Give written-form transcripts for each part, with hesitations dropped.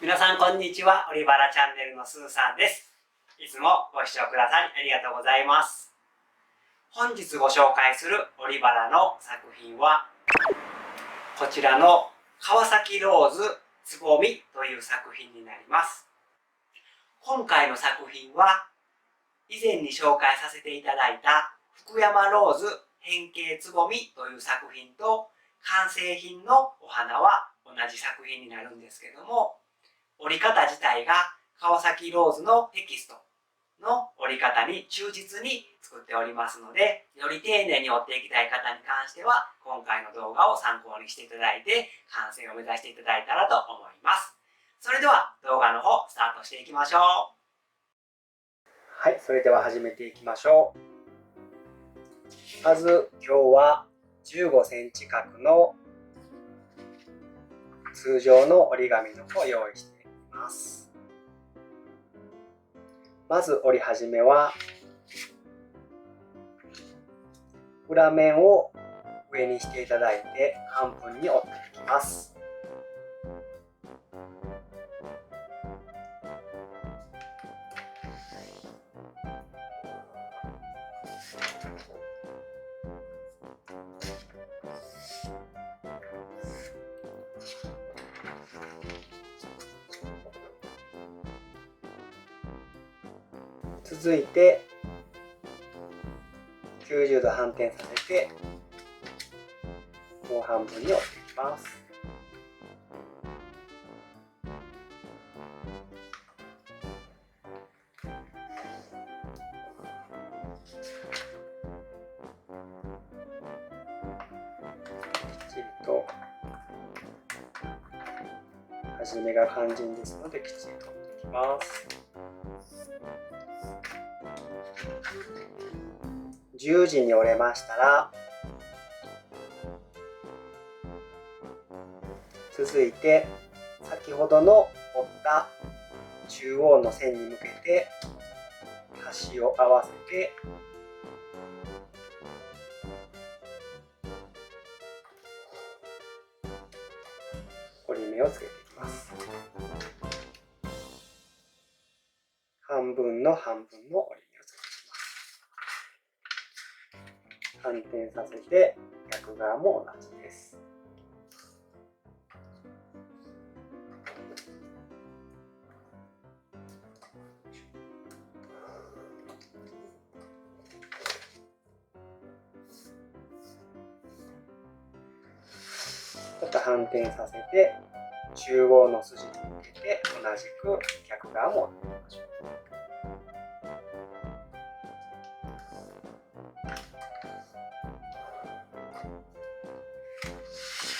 皆さんこんにちは。オリバラチャンネルのスーさんです。いつもご視聴くださりありがとうございます。本日ご紹介するオリバラの作品はこちらの川崎ローズつぼみという作品になります。今回の作品は以前に紹介させていただいた福山ローズ変形つぼみという作品と完成品のお花は同じ作品になるんですけども、折り方自体が川崎ローズのテキストの折り方に忠実に作っておりますので、より丁寧に折っていきたい方に関しては今回の動画を参考にしていただいて完成を目指していただいたらと思います。それでは動画の方スタートしていきましょう。はい、それでは始めていきましょう。まず今日は15センチ角の通常の折り紙の方を用意しています。まず折り始めは裏面を上にしていただいて半分に折っていきます。続いて90度反転させてもう半分に折っていきます。きっちりと始めが肝心ですのできっちりと折っていきます。十字に折れましたら、続いて先ほどの折った中央の線に向けて端を合わせて折り目をつけていきます。半分の半分の折り目をつけていきます。反転させて逆側も同じです。また反転させて中央の筋に向けて同じく逆側も折っていきましょう。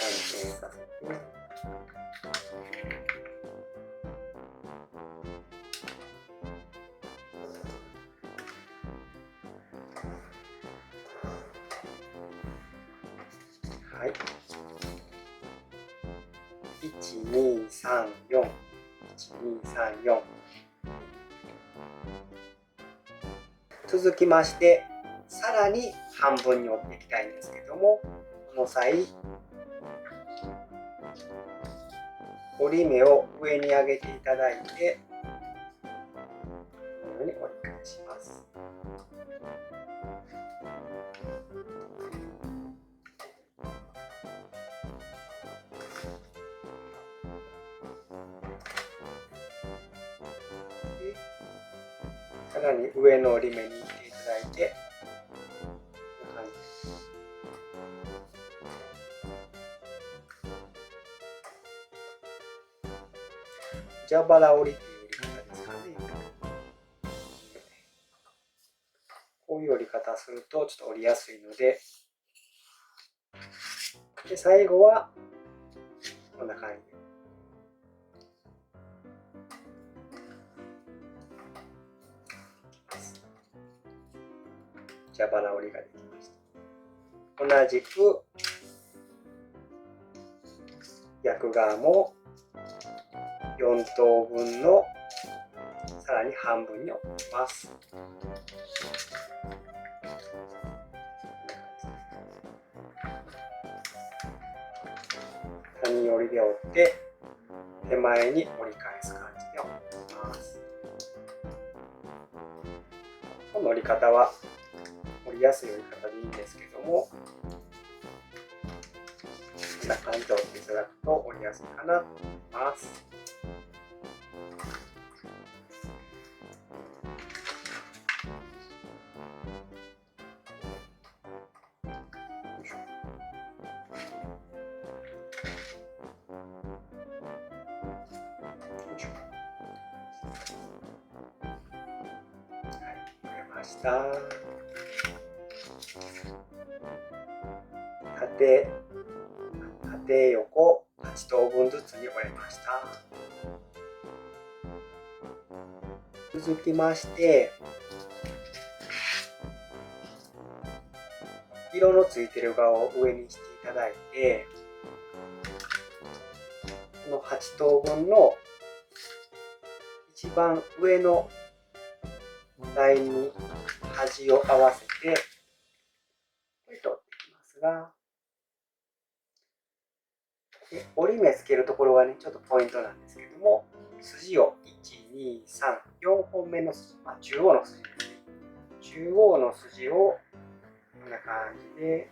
反転させてはい、1234、1234。続きましてさらに半分に折っていきたいんですけども、この際折り目を上に上げていただいてこのように折り返します。さらに上の折り目に行っていただいてこんな感じです。蛇腹折りっていう折り方ですかね。こういう折り方するとちょっと折りやすいので、最後はこんな感じで蛇腹折りができました。同じく逆側も4等分のさらに半分に折っていきます。谷折りで折って手前に折り返す感じで折ります。この折り方は折りやすい折り方でいいんですけども、こんな感じで折っていただくと折りやすいかなと思います。縦横8等分ずつに折れました。続きまして、色のついてる側を上にしていただいて、この8等分の一番上のラインに端を合わせて取っていきますが、折り目つけるところがねちょっとポイントなんですけども、筋を1、2、3、4本目の筋、中央の筋ですね。中央の筋をこんな感じで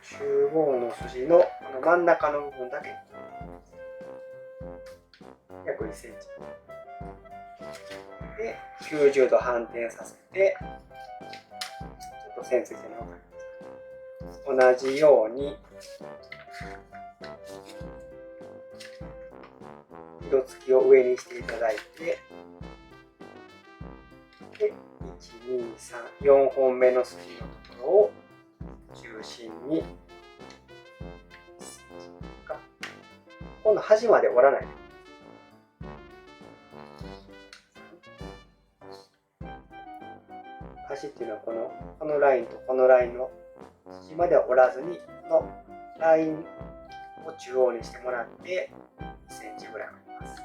中央の筋のこの真ん中の部分だけ約1センチで90度反転させて、ちょっと線ついてるの分かりますか。同じように色付きを上にしていただいて、で1、2、3、4本目の筋のところを中心に今度端まで折らないで。端っていうのはこのラインとこのラインの筋までは折らずに、このラインを中央にしてもらって1センチぐらい折ります。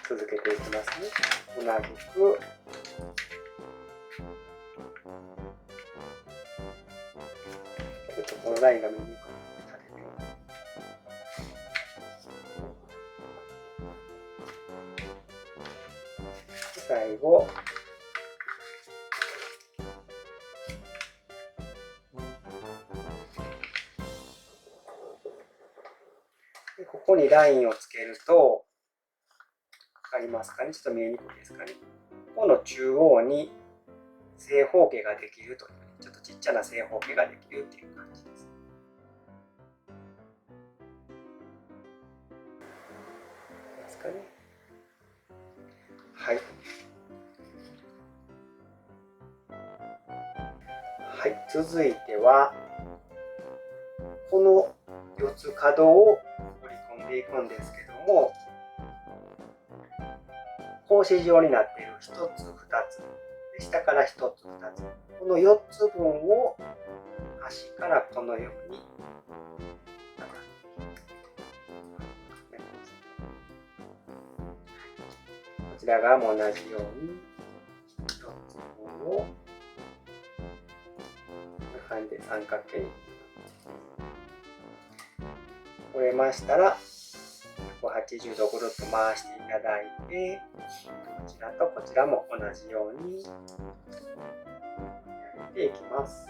続けていきますね。同じくちょっとこのラインが見にくいので立てて、最後でここにラインをつけると分かりますかね。ちょっと見えにくいですかね。ここの中央に正方形ができるという、ちょっとちっちゃな正方形ができるっていう感じです。ですかね。はい。はい、続いてはこの四つ角を折り込んでいくんですけども、格子状になっている1つ2つで、下から1つ2つ、この4つ分を端からこのようにこちら側も同じように1つ分をこんな感じで三角形に折れましたら、180度ぐるっと回していただいて、こちらとこちらも同じようにやっていきます。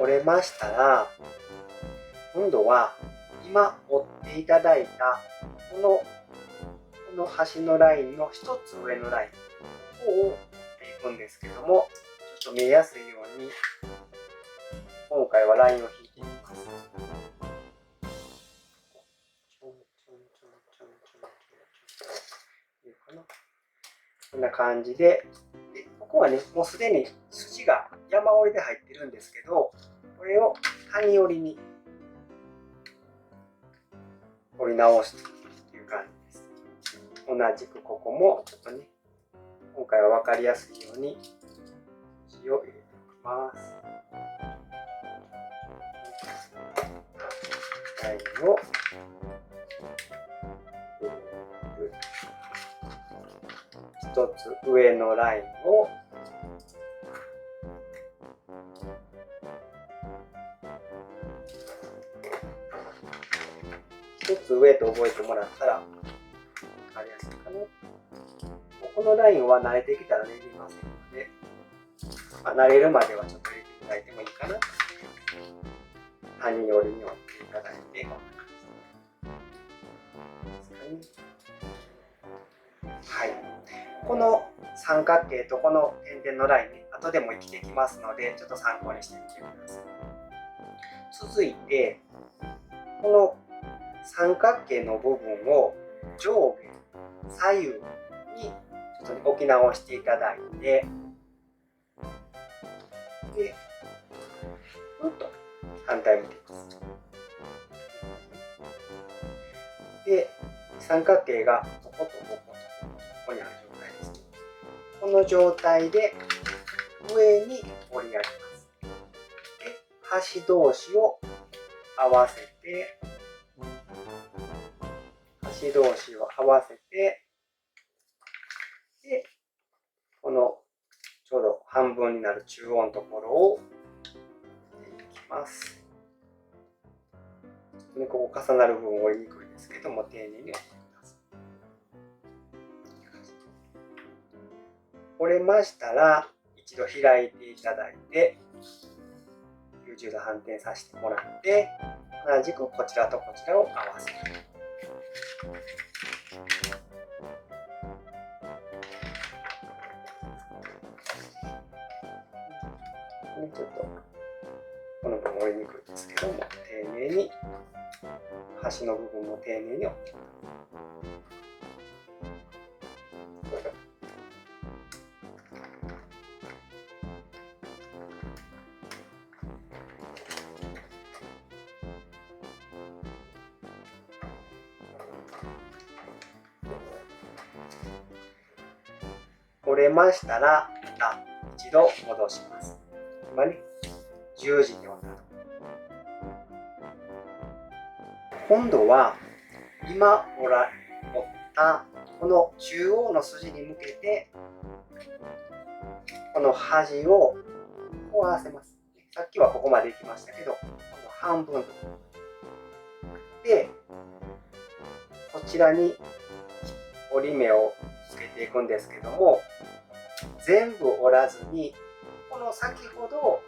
折れましたら、今度は今折っていただいたこの端のラインの一つ上のラインを折っていくんですけども、ちょっと見えやすいように今回はラインを引いていきます。こんな感じで、ここはね、もうすでに筋が山折りで入ってるんですけど、これを谷折りに折り直すという感じです。同じくここもちょっとね、今回は分かりやすいように字を入れておきます。ラインを一つ上のラインを一つ上と覚えてもらったら分かりやすいかな。このラインは慣れてきたらね、いりませんので、慣れるまではちょっと入れていただいてもいいかな。谷折りに折っていただいて、こんな感じですかね。はい。この三角形とこの点々のラインね、後でも生きてきますので、ちょっと参考にしてみてください。続いて、この三角形の部分を上下、左右にちょっと置き直していただいて、で、と反対向きます。で、三角形がこことこことここにある状態です。この状態で上に折り上げます。で、端同士を合わせて、端同士を合わせて、で、このちょうど半分になる中央のところを折っていきます。ここ重なる部分折りにくいですけども、丁寧に折ってください。折れましたら、一度開いていただいて、90度反転させてもらって、同じくこちらとこちらを合わせる。ちょっとこの部分折りにくいですけども、丁寧に端の部分も丁寧に折ってください。折れましたら、また一度戻します。今ね、十字で折ったと。今度は、今折ったこの中央の筋に向けて、この端をこう合わせます。さっきはここまで行きましたけど、この半分で、こちらに折り目をつけていくんですけども、全部折らずに、この先ほど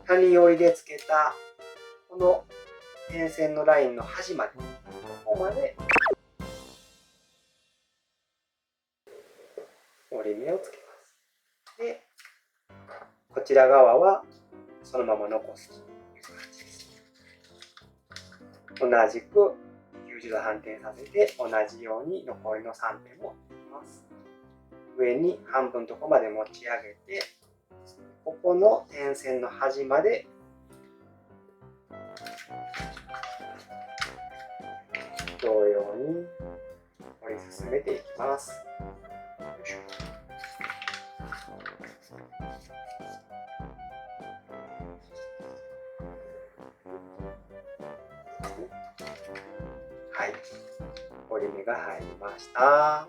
谷折りでつけたこの点線のラインの端まで、ここまで折り目をつけます。で、こちら側はそのまま残すという感じです。同じく90度反転させて、同じように残りの3点も折っていきます。上に半分とこまで持ち上げて、ここの点線の端まで同様に折り進めていきます。はい、折り目が入りました。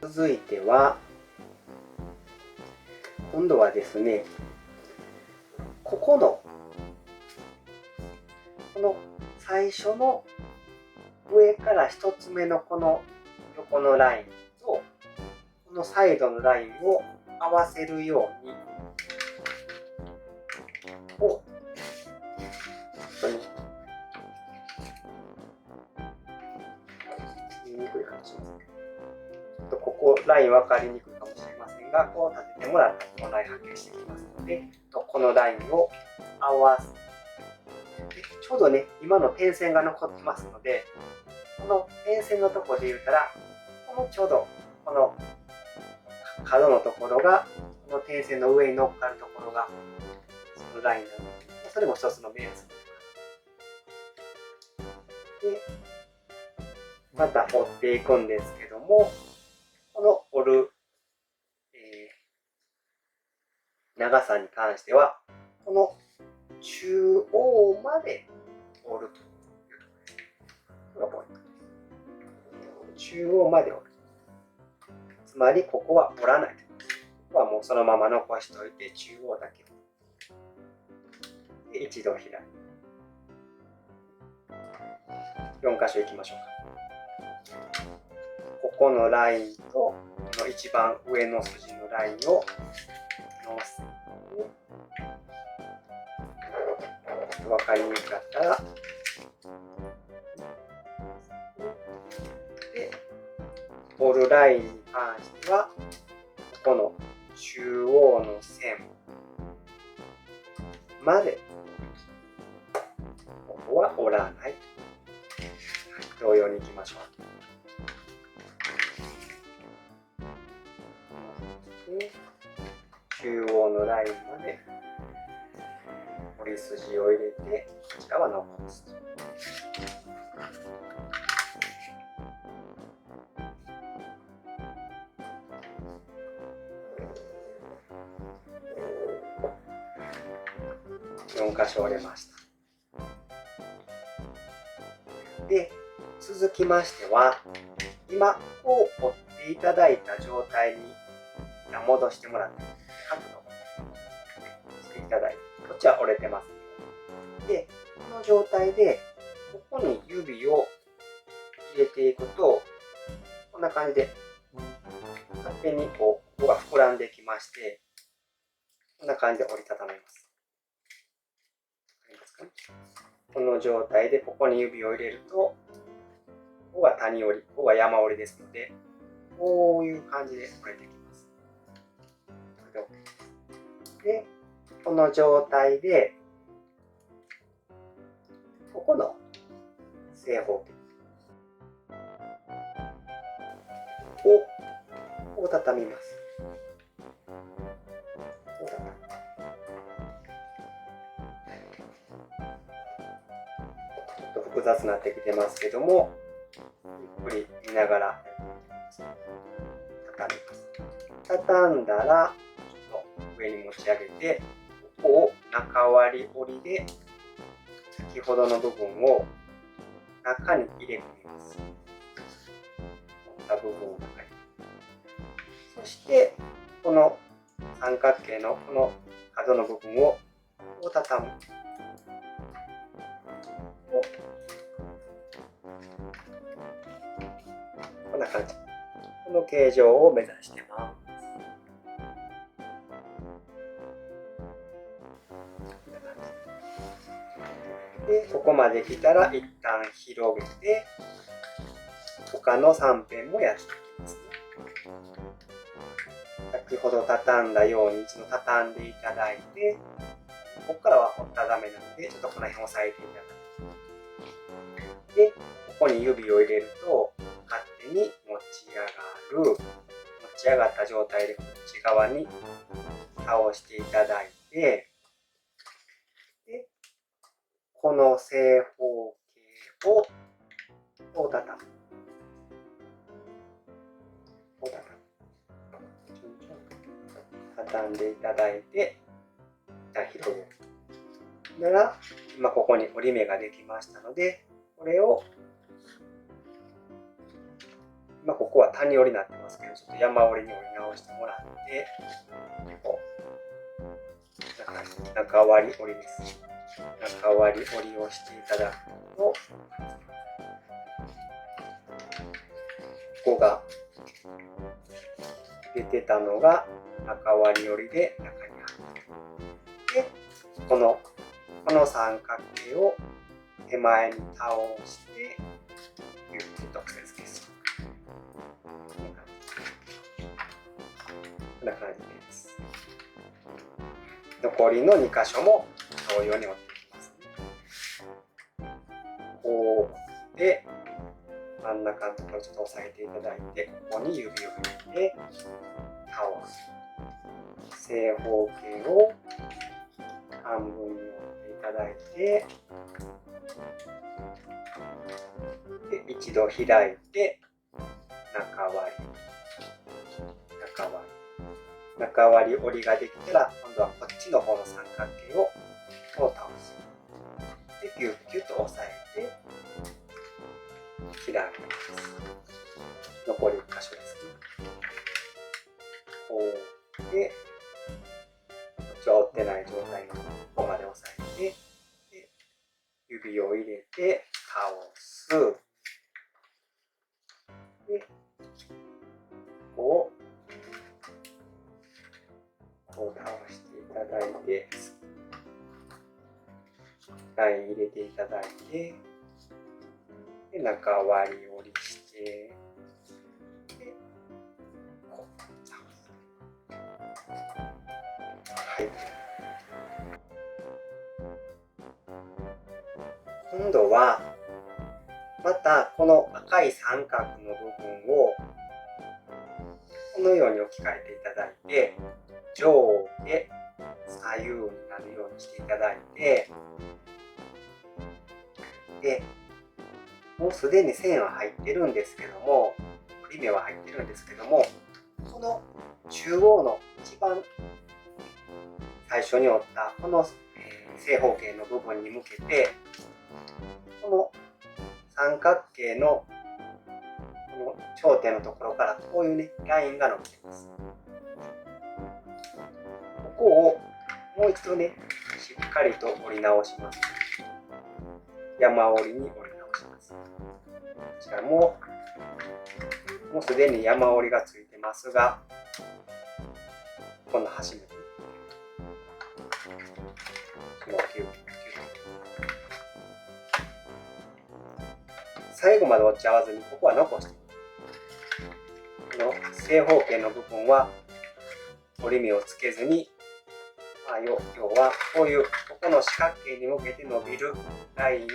続いては、今度はですね、この最初の上から1つ目のこの横のラインとこのサイドのラインを合わせるように、ここライン分かりにくいかもしれませんが、こう立ててもらったらこのラインはっきりしてきますので、このラインを合わせて、ちょうどね、今の点線が残ってますので、この点線のところで言うたら、このちょうどこの角のところが、この点線の上に乗っかるところが、そのラインなので、それも一つの目安で、また折っていくんですけども、この折る、長さに関してはこの中央まで折るというところがポイントです。中央まで折る。つまりここは折らない。ここはもうそのまま残しておいて中央だけで一度開いて4箇所いきましょうか。ここのラインとこの一番上の筋のラインをのせて、分かりにくかったらで折るラインに関してはここの中央の線までここは折らない。同様にいきましょう。中央のラインまで折り筋を入れてこちらは残す。4箇所折れました。で、続きましては今こう折っていただいた状態に戻してもらって角度していただいて、こっちは折れてます。で、この状態でここに指を入れていくとこんな感じで勝手にここが膨らんできまして、こんな感じで折りたためます。この状態でここに指を入れると、ここが谷折り、ここが山折りですので、こういう感じで折れてきます。で、この状態で、ここの正方形をこう畳みます。ちょっと複雑になってきてますけども、ゆっくり見ながら畳みます。畳んだらちょっと上に持ち上げて、ここを中割り折りで先ほどの部分を中に入れ込みます。折った部分を中に。そしてこの三角形のこの角の部分をこう畳む。こんな感じ。この形状を目指してます。で、ここまで来たら一旦広げて、他の3辺もやっていきます。先ほど畳んだように一度畳んでいただいて、ここからは折ったらダメなので、ちょっとこの辺を押さえていただいて、で、ここに指を入れると、勝手に持ち上がる。持ち上がった状態でこっち側に倒していただいて、で、この正方形をこう畳む。畳んでいただいて、一旦広げる。なら、今ここに折り目ができましたので、これを、今ここは谷折りになってますけど、ちょっと山折りに折り直してもらって、こう中割り折りです。中割り折りをしていただくと、ここが出てたのが中割り折りで中に入る。で、この三角形を手前に倒してギュッと直接消す。こんな感じです。残りの2箇所も同様に折っていきますね。こうで真ん中のところをちょっと押さえていただいて、ここに指を入れて倒す。正方形を半分に折っていただいて、で一度開いて中割り折りができたら、今度はこっちの方の三角形を倒す。でギュッギュッと押さえて開きます。残り1箇所ですね。こうでこっちは折ってない状態のここまで押さえて、で指を入れて倒す。でこう倒していただいて、ライン入れていただいて、で中割り折りして、でこう倒す。はい。今度はまたこの赤い三角の部分をこのように置き換えていただいて、上下左右になるようにしていただいて、でもうすでに線は入ってるんですけども、折り目は入ってるんですけども、この中央の一番最初に折ったこの正方形の部分に向けて、この三角形のこの頂点のところからこういうねラインが伸びています。ここをもう一度ねしっかりと折り直します。山折りに折り直します。こちらもうすでに山折りがついてますが、この端まで最後まで折っちゃわずにここは残して、この正方形の部分は折り目をつけずに、要はこういうここの四角形に向けて伸びるラインを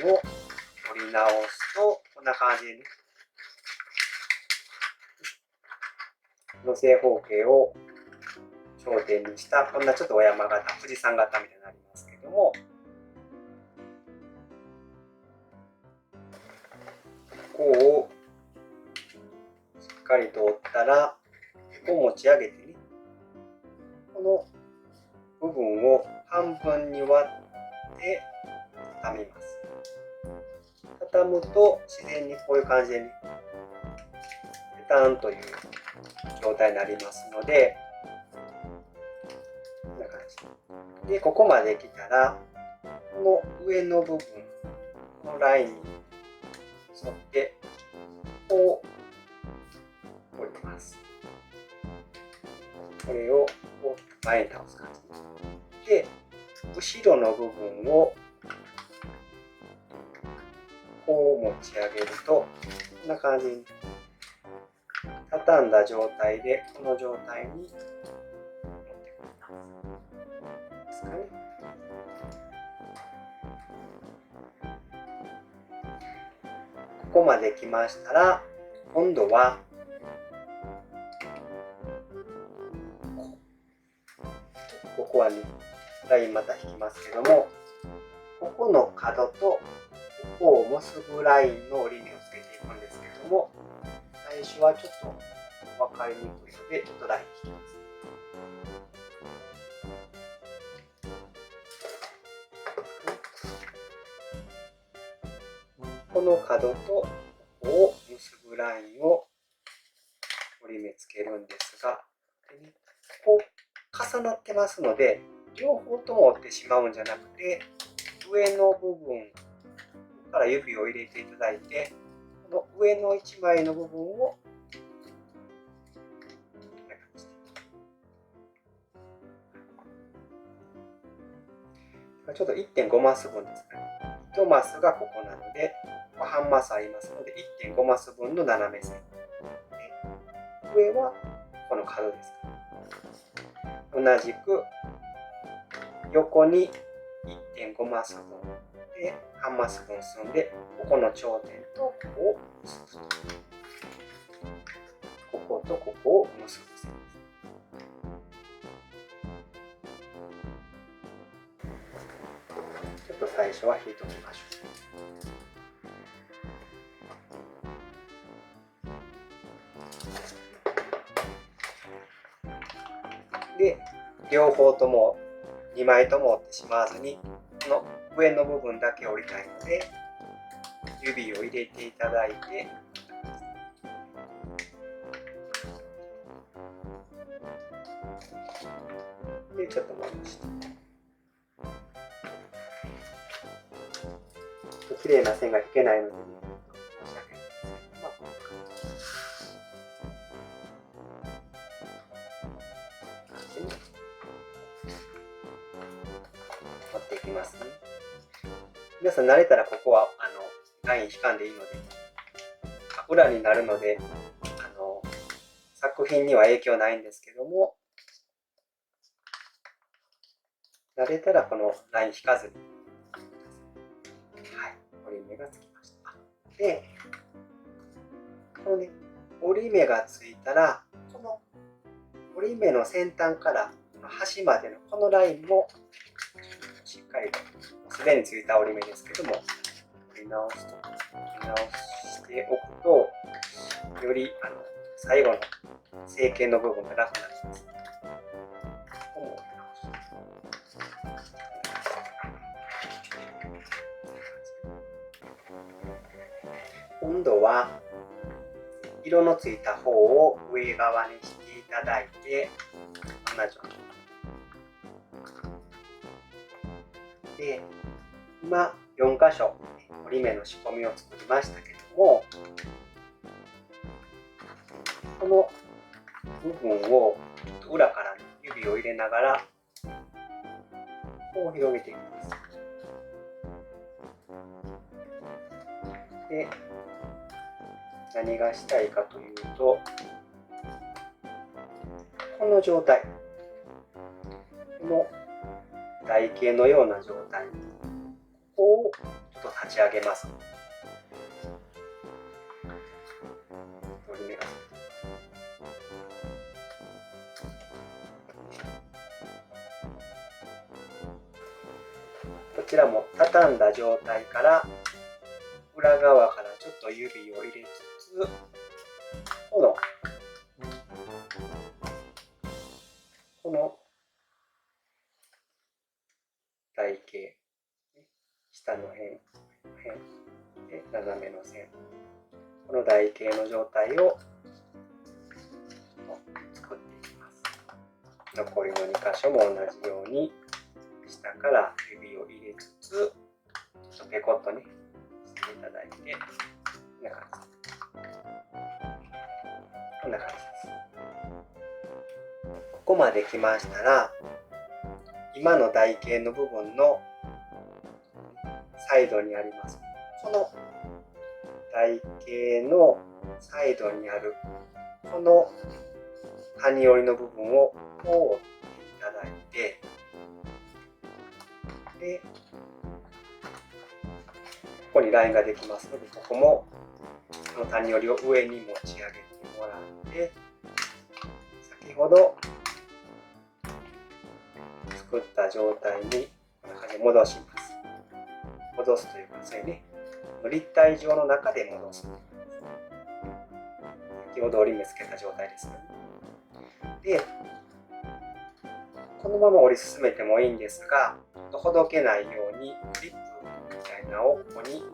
折り直すと、こんな感じでね、この正方形を頂点にしたこんなちょっとお山形、富士山型みたいになりますけども、ここをしっかりと折ったら、ここを持ち上げてね、この部分を半分に割って畳みます。畳むと自然にこういう感じでね、ペタンという状態になりますので、こんな感じで、ここまで来たらこの上の部分、このラインに沿ってこう折ります。これをこう前に倒す感じで、後ろの部分をこう持ち上げると、こんな感じに畳んだ状態でこの状態に持ってくるですかね。ここまで来ましたら、今度はここはねラインまた引きますけども、ここの角とここを結ぶラインの折り目をつけていくんですけども、最初はちょっと分かりにくいのでちょっとライン引きます。この角とここを結ぶラインを折り目つけるんですが、こう重なってますので、両方とも折ってしまうんじゃなくて、上の部分から指を入れていただいて、この上の1枚の部分をちょっと 1.5 マス分ですね。1マスがここなので、半マスありますので 1.5 マス分の斜め線。上はこの角です。同じく横に 1.5 マス分で半マス分進んで、ここの頂点とここを結ぶと。こことここを結ぶ線です。ちょっと最初は引いておきましょう。で、両方とも2枚とも折ってしまわずに、この上の部分だけ折りたいので、指を入れていただいて、でちょっと戻して、綺麗な線が引けないので、申し訳ないですけど、こんな感じに折っていきますね。皆さん慣れたらここはライン引かんでいいので、裏になるので作品には影響ないんですけども、慣れたらこのライン引かずに、はい、折り目がつきました。で、このね、折り目がついたら、この折り目の先端から端までのこのラインもしっかりと、すでについた折り目ですけども、折り直しておくと、より最後の成形の部分が楽になります。今度は色のついた方を上側にしていただいて、同じように。で、今4箇所折り目の仕込みを作りましたけども、この部分を裏から指を入れながらこう広げていきます。で、何がしたいかというと、この状態、この台形のような状態、ここをちょっと立ち上げます。折り目がこちらも畳んだ状態から裏側からちょっと指を入れつつ、この台形、下の辺で斜めの線、この台形の状態を作っていきます。残りの2箇所も同じように下から指を入れつつ、ちょっとペコッとねしていただいて、こんな感じです。ここまで来ましたら、今の台形の部分のサイドにあります、この台形のサイドにあるこの谷折りの部分をこう折っていただいて、で、ここにラインができますので、ここもこの谷折りを上に持ち上げてもらって、先ほど作った状態にこんな感じで戻します。戻すというかですね、立体状の中で戻す。先ほど折り目つけた状態ですね。で、このまま折り進めてもいいんですが、ほどけないようにクリップみたいなのをここに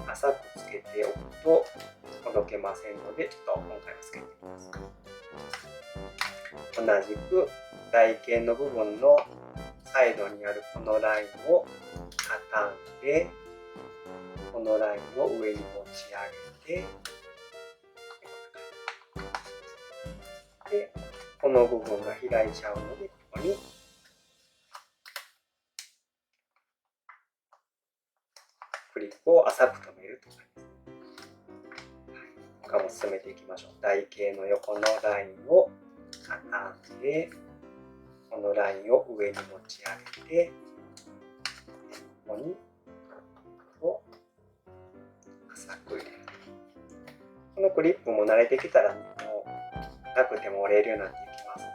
浅くつけておくとほどけませんので、ちょっと今回はつけてみます。同じく台形の部分のサイドにあるこのラインを畳んで、このラインを上に持ち上げて、で、この部分が開いちゃうので、ここにクリップを浅く留めるという感じです。他も進めていきましょう。台形の横のラインを畳んで、このラインを上に持ち上げて、ここに浅く入れる。このクリップも慣れてきたら、もうなくても折れるようになっていきます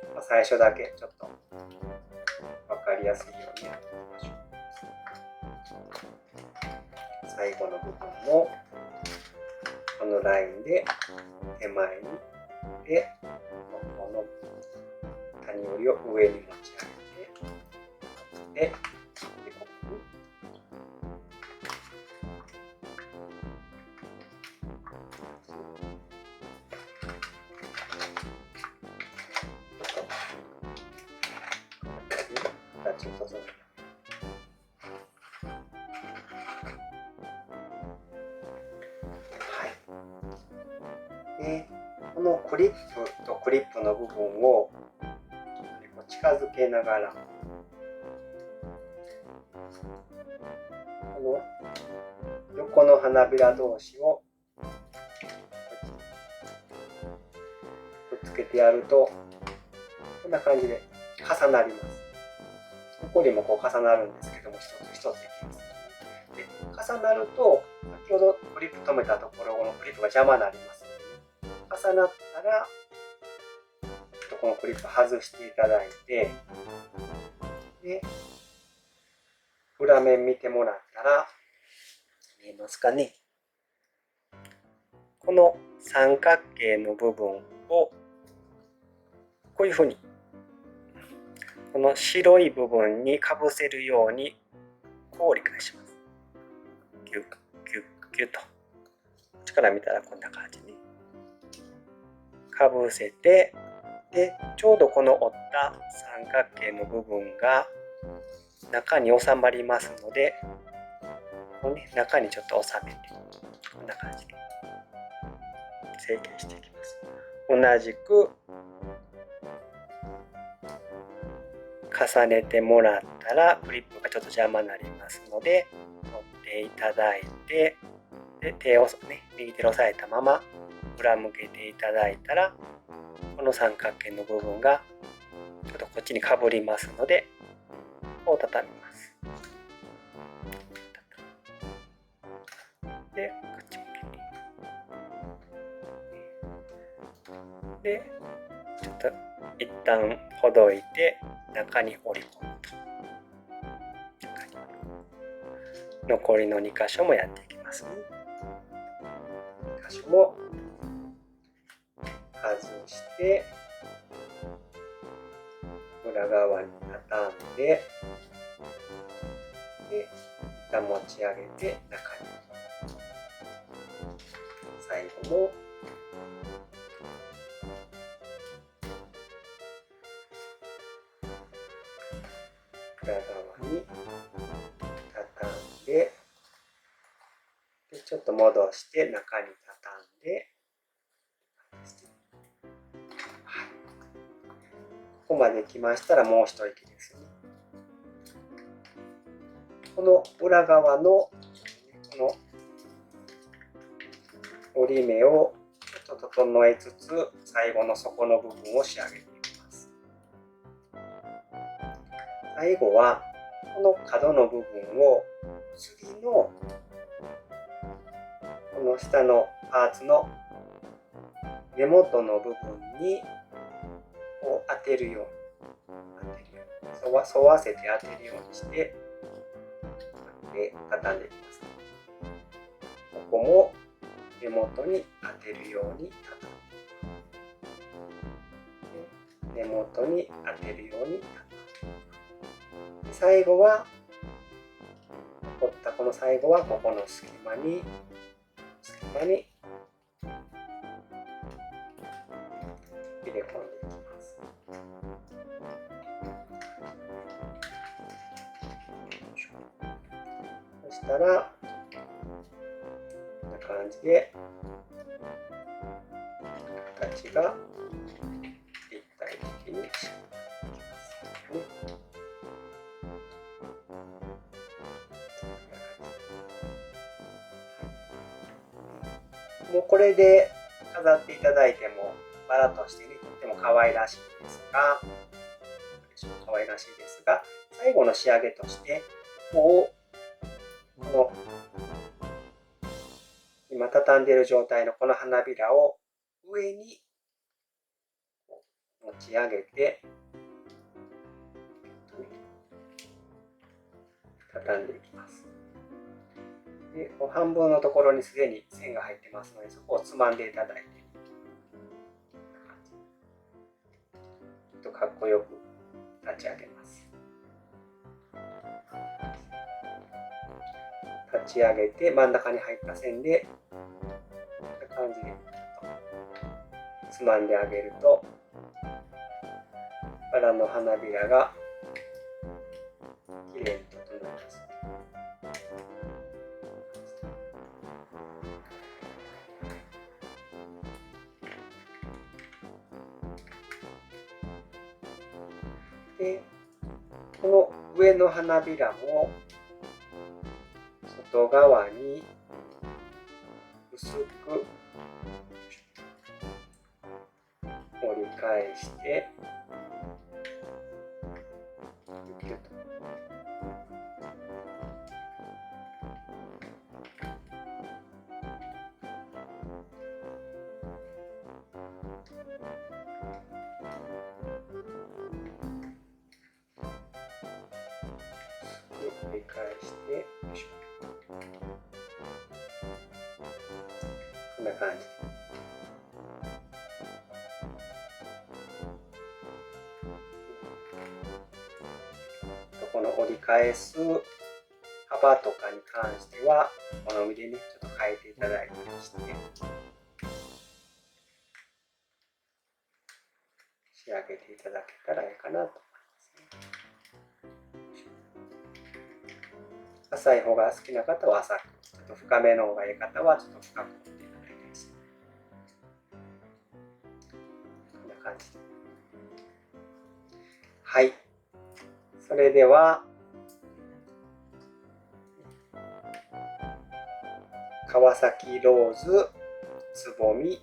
ので、最初だけちょっと分かりやすいようにやって最後の部分もこのラインで手前にでこの谷折りを上に持ち上げてでここに形を整える。このクリップとクリップの部分を近づけながらこの横の花びら同士をくっつけてやるとこんな感じで重なります。ここにもこう重なるんですけども一つ一つできます。で重なると先ほどクリップ止めたところのクリップが邪魔になります。重なったらこのクリップ外していただいてで裏面見てもらったら見えますかね。この三角形の部分をこういうふうにこの白い部分にかぶせるようにこう折り返します。ギュッギュッギュッと。こっちから見たらこんな感じにかぶせてでちょうどこの折った三角形の部分が中に収まりますのでこの、中にちょっと収めてこんな感じで成形していきます。同じく重ねてもらったらクリップがちょっと邪魔になりますので取っていただいてで手をね右手で押さえたまま裏向けていただいたらこの三角形の部分がちょっとこっちにかぶりますのでこう畳みます。でこっち向けてでちょっと一旦ほどいて中に折り込むと残りの2箇所もやっていきますね。2箇所も外して裏側に畳んで一旦持ち上げて中に最後も裏側に畳んでちょっと戻して中に畳んでここまで来ましたらもう一息ですね。この裏側のこの折り目をちょっと整えつつ最後の底の部分を仕上げていきます。最後はこの角の部分を次のこの下のパーツの根元の部分にこう当てるように沿わせて当てるようにして畳んでいきます。ここも根元に当てるように畳んで根元に当てるように畳んで最後は残ったこの最後はここの隙間に入れ込んでいきます。そしたらこんな感じで形が立体的に仕上がっていきますね。もうこれで飾っていただいてもバラとしてねとっても可愛らしいですが最後の仕上げとしてこの今畳んでいる状態のこの花びらを上に持ち上げて畳んでいきます。で半分のところにすでに線が入ってますので、そこをつまんでいただいて、かっこよく立ち上げます。立ち上げて真ん中に入った線でこんな感じでつまんであげると、バラの花びらがきれいに整います。で、この上の花びらも外側に薄く折り返してギュッと繰り返して、よいしょ、こんな感じで。この折り返す幅とかに関してはお好みでね、ちょっと変えていただいたりして仕上げていただけたらいいかなと思いますね。浅い方が好きな方は浅く、ちょっと深めの方がいい方はちょっと深く持っていただいたりして、こんな感じで。はい、それでは川崎ローズつぼみ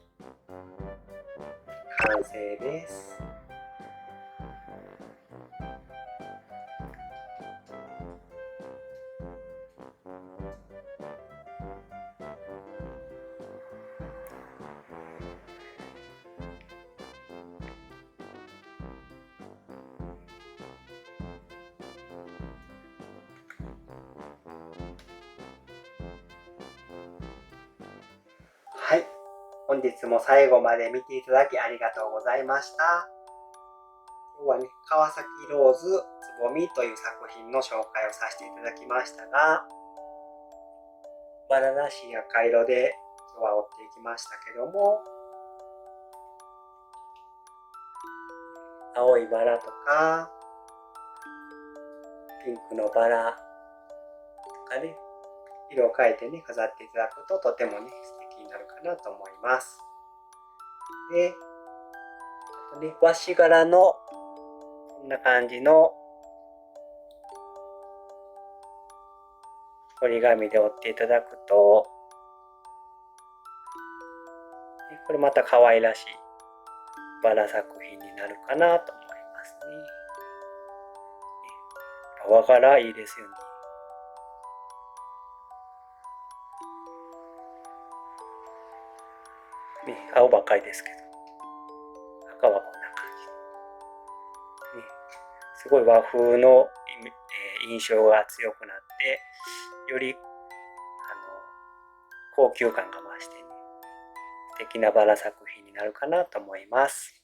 完成です。はい、本日も最後まで見ていただきありがとうございました。今日はね、川崎ローズつぼみという作品の紹介をさせていただきましたが、バラらしい赤色で今日は折っていきましたけども、青いバラとかピンクのバラとかね、色を変えてね、飾っていただくととてもね、素敵になるかなと思います。で、あとね、和紙柄のこんな感じの折り紙で折っていただくと、これまた可愛らしいバラ作品になるかなと思いますね。和柄いいですよね。青ばっかりですけど、赤はこんな感じ、すごい和風の印象が強くなって、より高級感が増してね、素敵なバラ作品になるかなと思います。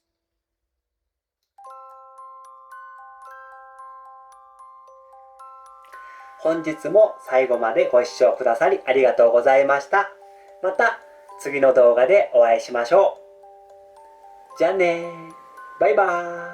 本日も最後までご視聴くださりありがとうございました。また次の動画でお会いしましょう。じゃあねー。バイバーイ。